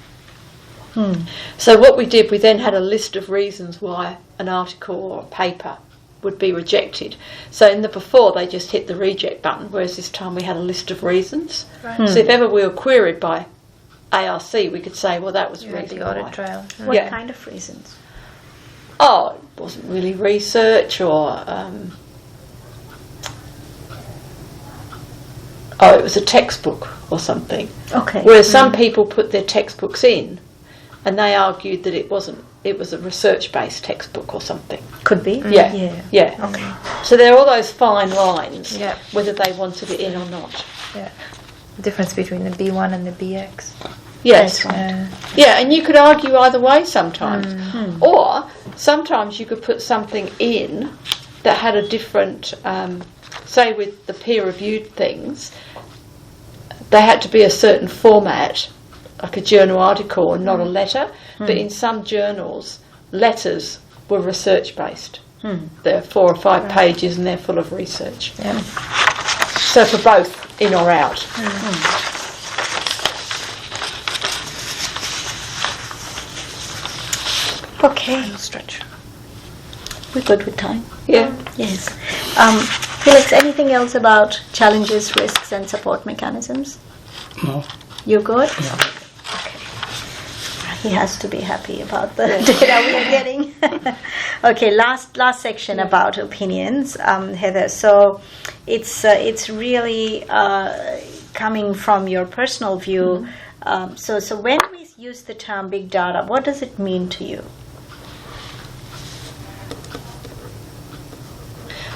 So what we did, we then had a list of reasons why an article or a paper would be rejected. So in the before, they just hit the reject button, whereas this time we had a list of reasons. Right. So if ever we were queried by ARC, we could say, well, that was the reason the audit trail. What kind of reasons? Oh, it wasn't really research, or it was a textbook or something. Okay. Whereas some people put their textbooks in, and they argued that it wasn't. It was a research-based textbook or something. Could be. Yeah. Okay. So there are all those fine lines, Yeah. whether they wanted it in or not. Yeah. The difference between the B1 and the BX. Yes. Yeah, and you could argue either way sometimes. Or sometimes you could put something in that had a different, say with the peer-reviewed things, they had to be a certain format, like a journal article and not a letter. But in some journals, letters were research-based. They're 4 or 5 pages and they're full of research. Yeah. So for both, in or out. Okay. Stretch. We're good with time. Yeah. Yes. Felix, anything else about challenges, risks, and support mechanisms? No. You're good? Yeah. Okay. He has to be happy about the data we are getting. Okay, last section about opinions, Heather. So it's really coming from your personal view. So when we use the term big data, what does it mean to you?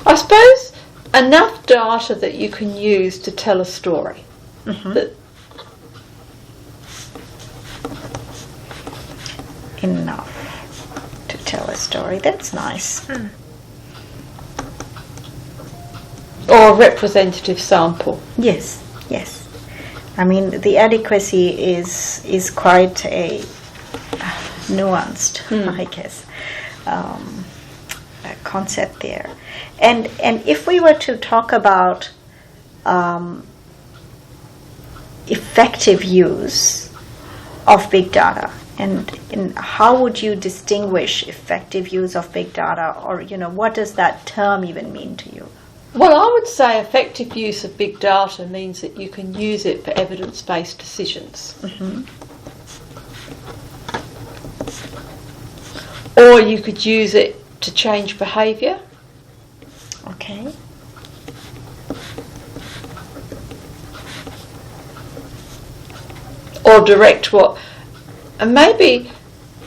I suppose enough data that you can use to tell a story. Enough to tell a story. That's nice. Or a representative sample. Yes. I mean, the adequacy is quite a nuanced, I guess, concept there. And if we were to talk about effective use of big data, and how would you distinguish effective use of big data, or what does that term even mean to you? Well, I would say effective use of big data means that you can use it for evidence-based decisions. Or you could use it to change behaviour. Okay. or direct what, and maybe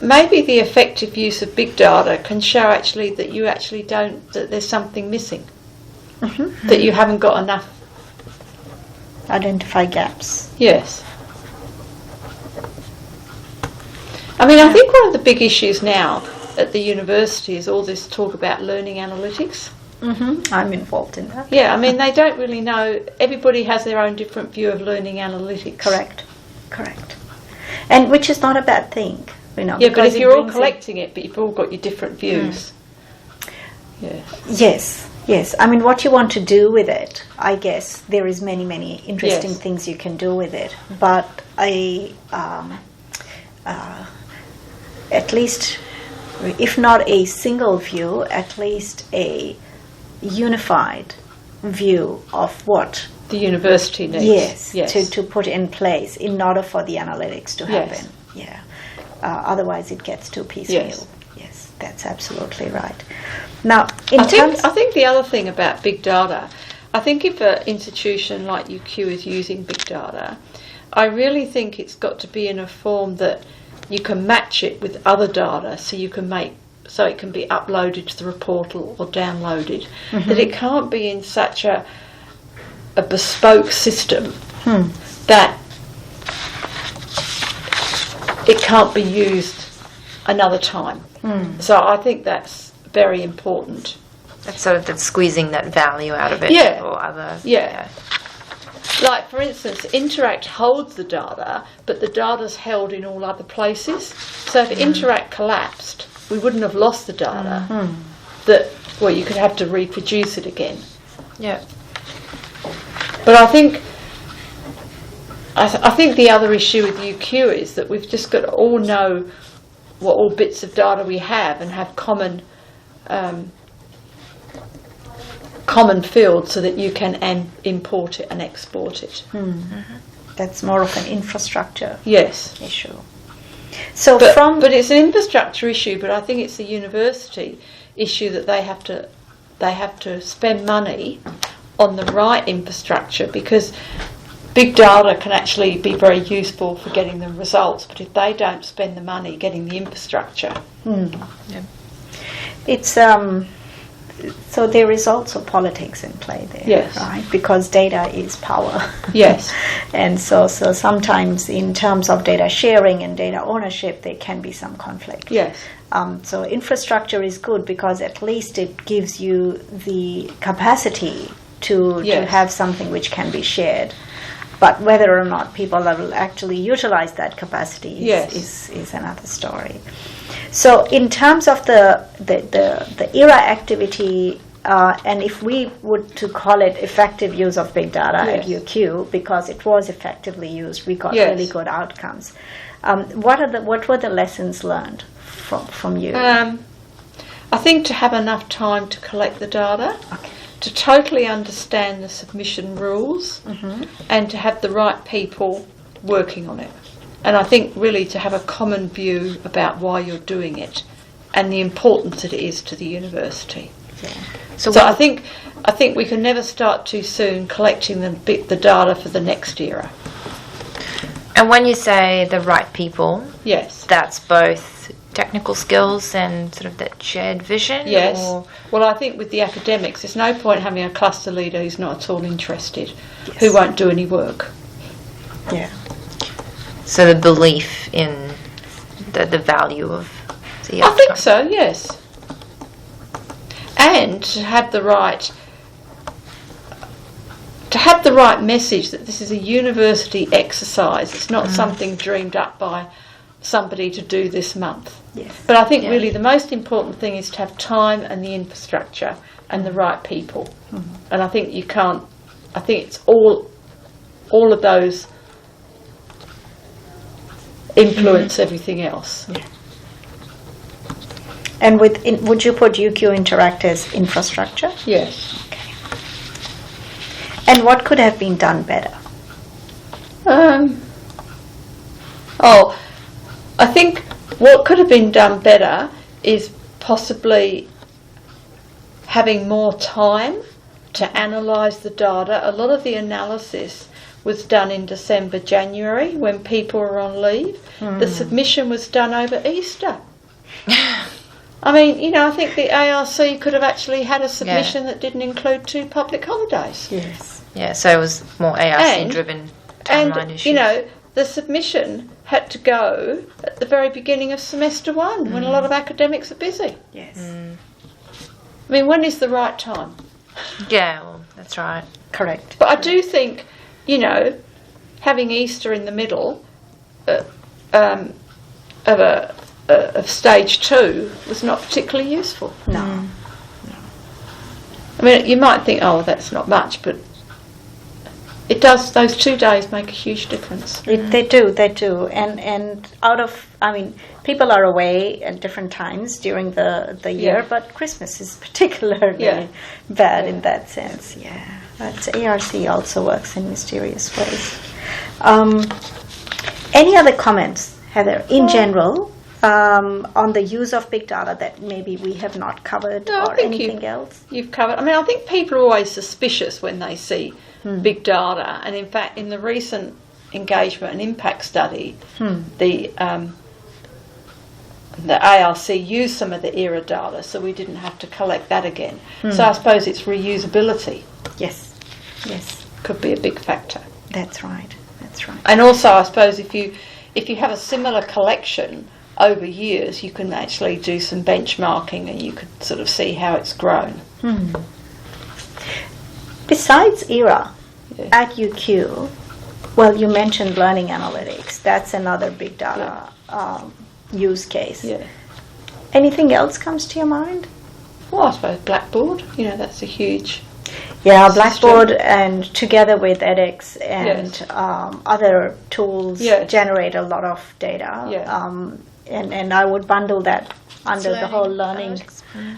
the effective use of big data can show actually that you actually don't, that there's something missing, that you haven't got enough. Identify gaps. Yes. I mean, I think one of the big issues now at the university is all this talk about learning analytics. I'm involved in that. Yeah, I mean, they don't really know. Everybody has their own different view of learning analytics. Correct. And which is not a bad thing, you know. Yeah, but if you're all collecting it, but you've all got your different views. Yes. I mean, what you want to do with it, I guess there is many interesting things you can do with it. But at least, if not a single view, at least a unified view of what the university needs. Yes. To put in place in order for the analytics to happen. Yeah. Otherwise, it gets too piecemeal. Yes, that's absolutely right. Now, I think the other thing about big data, I think if an institution like UQ is using big data, I really think it's got to be in a form that you can match it with other data, so it can be uploaded to the portal or downloaded. That it can't be in such a bespoke system that it can't be used another time. So I think that's very important. That's squeezing that value out of it. Or other. Yeah. Like, for instance, Interact holds the data, but the data's held in all other places. So if Interact collapsed, we wouldn't have lost the data. You could have to reproduce it again. Yeah. But I think the other issue with UQ is that we've just got to all know what all bits of data we have and have common fields so that you can import it and export it. That's more of an infrastructure issue. So but it's an infrastructure issue, but I think it's the university issue that they have to spend money on the right infrastructure, because big data can actually be very useful for getting the results, but if they don't spend the money getting the infrastructure. It's so there is also politics in play there, right? Because data is power. Yes. And so sometimes in terms of data sharing and data ownership, there can be some conflict. Yes. So infrastructure is good because at least it gives you the capacity to have something which can be shared. But whether or not people will actually utilize that capacity is another story. So in terms of the ERA activity, and if we would to call it effective use of big data at UQ, because it was effectively used, we got really good outcomes. What were the lessons learned from you? I think to have enough time to collect the data. To totally understand the submission rules and to have the right people working on it. And I think really to have a common view about why you're doing it and the importance that it is to the university. So I think we can never start too soon collecting the data for the next era. And when you say the right people, that's both technical skills and sort of that shared vision? Yes. Well, I think with the academics, there's no point having a cluster leader who's not at all interested, who won't do any work. Yeah. So the belief in the value of the outcome. I think so, yes. And to have the right message that this is a university exercise. It's not something dreamed up by somebody to do this month. Yes. But I think really the most important thing is to have time and the infrastructure and the right people. And I think I think it's all of those influence everything else. Yeah. And would you put UQ Interact as infrastructure? Yes. Okay. And what could have been done better? I think what could have been done better is possibly having more time to analyse the data. A lot of the analysis was done in December, January, when people were on leave. The submission was done over Easter. I mean, you know, I think the ARC could have actually had a submission that didn't include 2 public holidays. Yes. Yeah, so it was more ARC-driven timeline issues. You know, the submission had to go at the very beginning of semester 1 when a lot of academics are busy. Yes. I mean, when is the right time? Yeah, well, that's right. Correct. But I do think, you know, having Easter in the middle of stage 2 was not particularly useful. No. I mean, you might think, oh, that's not much, but it does. Those 2 days make a huge difference. They do. And out of, I mean, people are away at different times during the year, but Christmas is particularly bad in that sense. Yeah. But ARC also works in mysterious ways. Any other comments, Heather, in general, on the use of big data that maybe we have not covered, or anything else? You've covered. I mean, I think people are always suspicious when they see big data, and in fact, in the recent engagement and impact study, the ARC used some of the ERA data, so we didn't have to collect that again. So I suppose it's reusability. Yes. Could be a big factor. That's right. And also, I suppose if you have a similar collection over years, you can actually do some benchmarking, and you could sort of see how it's grown. Besides ERA, at UQ, well, you mentioned learning analytics. That's another big data use case. Yeah. Anything else comes to your mind? Well, I suppose Blackboard. You know, that's a huge. Yeah, Blackboard, and together with edX and other tools generate a lot of data. And I would bundle that under the whole learning.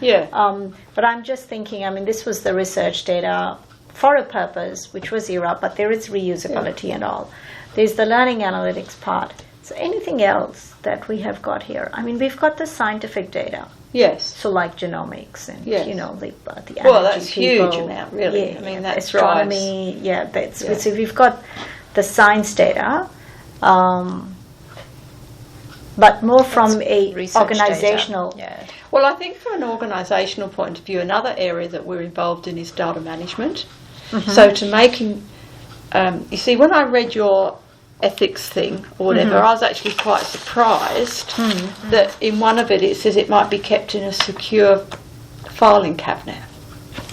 But I'm just thinking, I mean, this was the research data for a purpose, which was ERA, but there is reusability and all. There's the learning analytics part. So anything else that we have got here? I mean, we've got the scientific data. Yes. So like genomics and, you know, the energy. Well, that's huge amount, really. Yeah, I mean, that's astronomy. Right. So we've got the science data, but more from a organizational. Well, I think from an organisational point of view, another area that we're involved in is data management. So to making, you see, when I read your ethics thing or whatever, I was actually quite surprised that in one of it says it might be kept in a secure filing cabinet.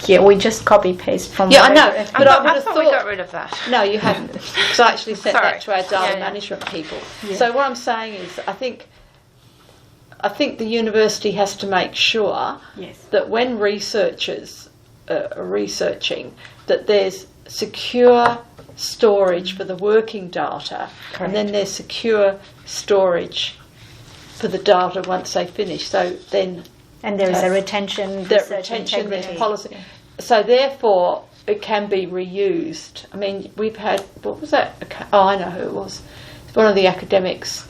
Yeah, we just copy paste from. Yeah, I know, but I thought we got rid of that. No, you haven't, because I actually sent that to our data management people. So what I'm saying is, I think the university has to make sure that when researchers are researching, that there's secure storage for the working data, and then there's secure storage for the data once they finish. So then, and there is a retention, there's policy. So therefore, it can be reused. I mean, we've had, what was that? Oh, I know who it was. It's one of the academics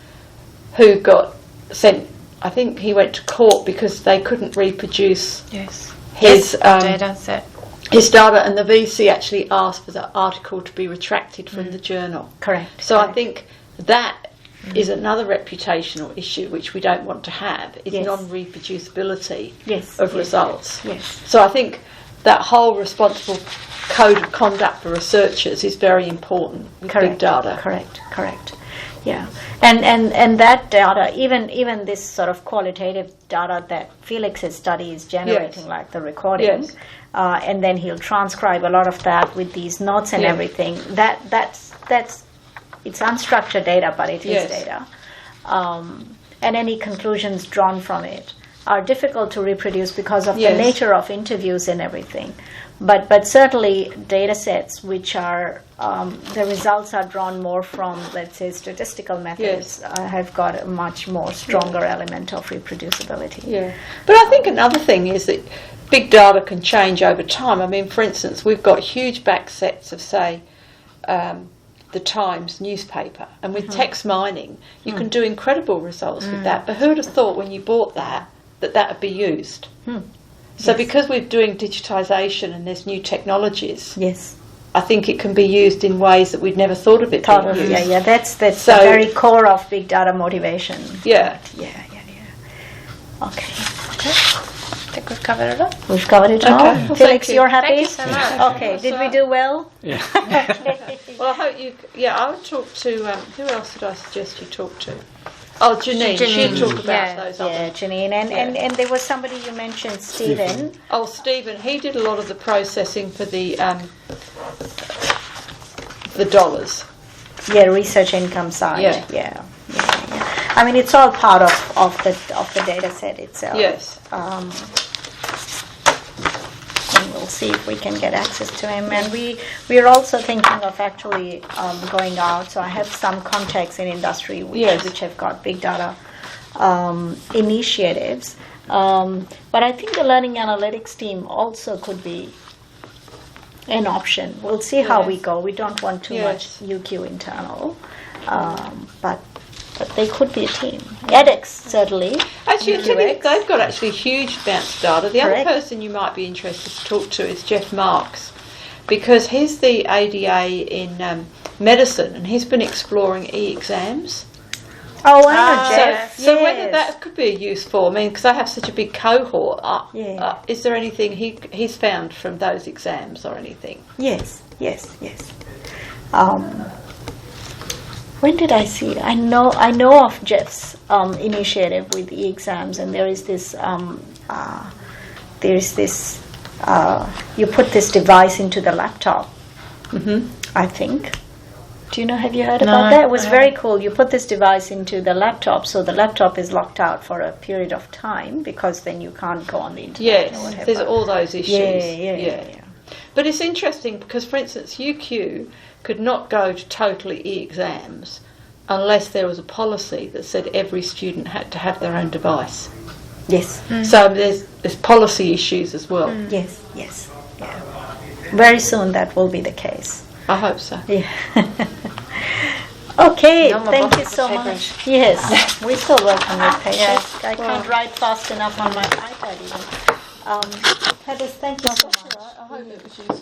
who got sent. I think he went to court because they couldn't reproduce his data set. His data, and the VC actually asked for the article to be retracted from the journal. Correct. So I think that is another reputational issue which we don't want to have, is non-reproducibility of results. So I think that whole responsible code of conduct for researchers is very important with big data. Correct. Yeah, and that data, even this sort of qualitative data that Feliks's study is generating, like the recording, and then he'll transcribe a lot of that with these notes and everything. That's it's unstructured data, but it is data, and any conclusions drawn from it are difficult to reproduce because of the nature of interviews and everything. But certainly data sets which are, the results are drawn more from, let's say, statistical methods, have got a much more stronger element of reproducibility. Yeah. But I think another thing is that big data can change over time. I mean, for instance, we've got huge back sets of, say, the Times newspaper, and with text mining, you can do incredible results with that. But who would have thought when you bought that would be used? So because we're doing digitisation and there's new technologies, I think it can be used in ways that we'd never thought of it being used. Yeah. That's so, the very core of big data motivation. Yeah. Yeah. Okay. I think we've covered it all. We've covered it all. Okay. Felix, you're happy? Thank you so much. Okay. Did we do well? Yeah. Well, I hope you. Yeah, I would talk to. Who else did I suggest you talk to? Oh, Janine. She'd talk about those other. Yeah, Janine. And there was somebody you mentioned, Stephen. Oh, Stephen. He did a lot of the processing for the dollars. Yeah, research income side. Yeah. I mean, it's all part of the data set itself. Yes. And we'll see if we can get access to him. And we are also thinking of actually going out. So I have some contacts in industry which have got big data initiatives. But I think the learning analytics team also could be an option. We'll see how we go. We don't want too much UQ internal, but they could be a team. edX, certainly. Actually, they've got actually huge amounts of data. The other person you might be interested to talk to is Jeff Marks, because he's the ADA in medicine, and he's been exploring e-exams. Oh, I know Jeff. So whether that could be a use for, because I have such a big cohort, is there anything he's found from those exams or anything? Yes. When did I see it? I know of Jeff's initiative with e-exams, and there is this you put this device into the laptop. I think. Have you heard about that? It was very cool. You put this device into the laptop, so the laptop is locked out for a period of time, because then you can't go on the internet or whatever. There's all those issues. Yeah. But it's interesting because, for instance, UQ could not go to totally e-exams unless there was a policy that said every student had to have their own device. Yes. So there's policy issues as well. Yes. Yeah. Very soon that will be the case. I hope so. Yeah. Okay, thank you so much. Yes, we still working with papers. I can't write fast enough on my iPad even. Heather, thank you so much. I hope it was useful.